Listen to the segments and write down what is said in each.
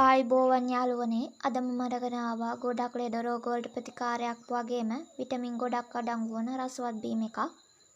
ආයුබෝවන් යාළුවනේ අද මම අරගෙන ආවා ගොඩක් ලෙඩ රෝග වලට ප්‍රතිකාරයක් වගේම විටමින් ගොඩක් අඩංගු වන රසවත් බීම එකක්.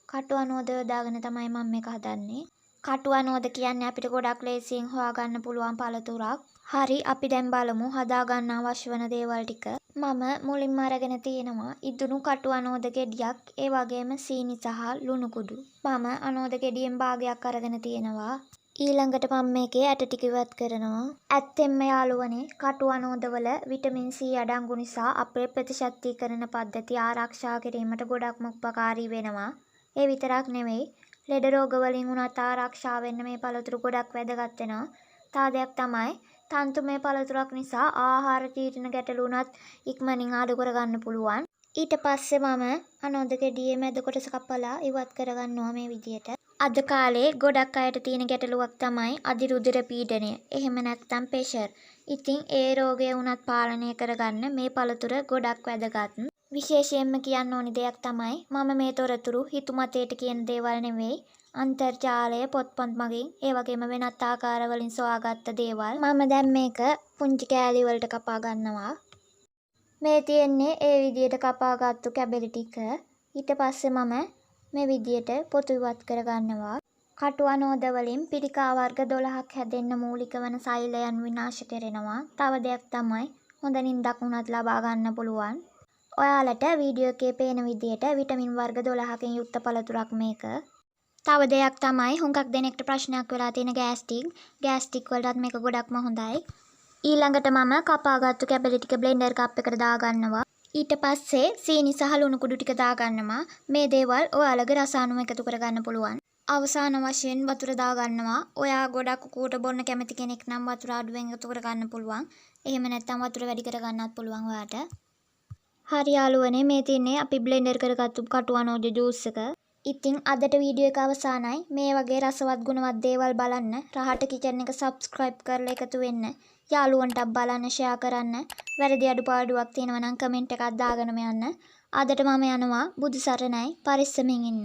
කටු අනෝද දාගෙන තමයි මම මේක හදන්නේ. කටු අනෝද කියන්නේ අපිට ගොඩක් ලේසියෙන් හොයාගන්න පුළුවන් පළතුරක්. හරි අපි දැන් බලමු හදා ගන්න අවශ්‍ය වෙන දේවල් ටික. මම මුලින්ම අරගෙන තියෙනවා ඉදුණු කටු අනෝද ගෙඩියක්, ඒ වගේම සීනි සහ ලුණු කුඩු. මම අනෝද ගෙඩියෙන් භාගයක් අරගෙන තියෙනවා. ඊළඟට මම මේකේ ඇට ටික ඉවත් කරනවා. ඇත්තෙන්ම යාළුවනේ කටු අනෝදවල විටමින් C අඩංගු නිසා අපේ ප්‍රතිශක්තිකරණ පද්ධතිය ආරක්ෂා කිරීමට ගොඩක්ම උපකාරී වෙනවා. ඒ විතරක් නෙවෙයි ලෙඩ රෝග වලින් උනත් ආරක්ෂා වෙන්න මේ පළතුරු ගොඩක් වැදගත් වෙනවා. තව දෙයක් තමයි තන්තුමය පළතුරක් නිසා ආහාර ජීර්ණ ගැටලු උනත් ඉක්මනින් අඩු කරගන්න පුළුවන්. ඊට පස්සේ මම අනෝද ගෙඩියේ මැද කොටස කපලා ඉවත් කරගන්නවා මේ විදියට. අද කාලේ ගොඩක් අයට තියෙන ගැටලුවක් තමයි අධිරුධිර පීඩනය. එහෙම නැත්නම් ප්‍රෙෂර්. ඉතින් ඒ රෝගය වුණත් පාලනය කරගන්න මේ පළතුර ගොඩක් වැදගත්. විශේෂයෙන්ම කියන්න ඕනි දෙයක් තමයි මම මේ තොරතුරු හිතුමතේට කියන දේවල් නෙවෙයි. අන්තර්ජාලය පොත්පත් මගින් ඒ වගේම වෙනත් ආකාරවලින් සොයාගත්ත දේවල්. මම දැන් මේක පුංචි කෑලි වලට කපා ගන්නවා. මේ තියෙන්නේ ඒ විදියට කපාගත්තු කැබලි ටික. ඊට පස්සේ මම මේ විදියට පොතු ඉවත් කරගන්නවා. කටු අනෝද වලින් පිළිකා වර්ග 12ක් හැදෙන්න මූලික වන සෛලයන් විනාශ කරනවා. තව දෙයක් තමයි හොඳ නිින්දක් උනත් ලබා ගන්න පුළුවන්. ඔයාලට වීඩියෝ එකේ පේන විදියට විටමින් වර්ග 12කින් යුක්ත පළතුරක් මේක. තව දෙයක් තමයි හුඟක් දෙනෙක්ට ප්‍රශ්නයක් වෙලා තියෙන ගෑස්ට්‍රික් වලටත් මේක ගොඩක්ම හොඳයි. ඊළඟට මම කපාගත්තු කැබලි ටික බ්ලෙන්ඩර් කප් එකට දාගන්නවා. ඊට පස්සේ සීනි සහ ලුණු කුඩු ටික දාගන්නවා. මේ දේවල් ඔයාලගේ රස අනුව එකතු කරගන්න පුළුවන්. අවසාන වශයෙන් වතුර දාගන්නවා. ඔයා ගොඩක් කුකුට බොන්න කැමති කෙනෙක් නම් වතුර අඩුවෙන් එකතු කරගන්න පුළුවන්. එහෙම නැත්නම් වතුර වැඩි කරගන්නත් පුළුවන් ඔයාට. හරි යාළුවනේ මේ තියන්නේ අපි බ්ලෙන්ඩර් කරගත්තු කටු අනෝද ජූස් එක. ඉතින් අදට වීඩියෝ එක අවසానයි. මේ වගේ රසවත් ගුණවත් දේවල් බලන්න රහට කිචන් එක subscribe කරලා එකතු වෙන්න. යාළුවන්ට බලන්න ෂෙයා කරන්න. වැරදි අඩුපාඩුවක් තියෙනවා නම් කමෙන්ට් එකක් දාගෙනම යන්න. අදට මම යනවා. බුදු සරණයි. පරිස්සමින් ඉන්න.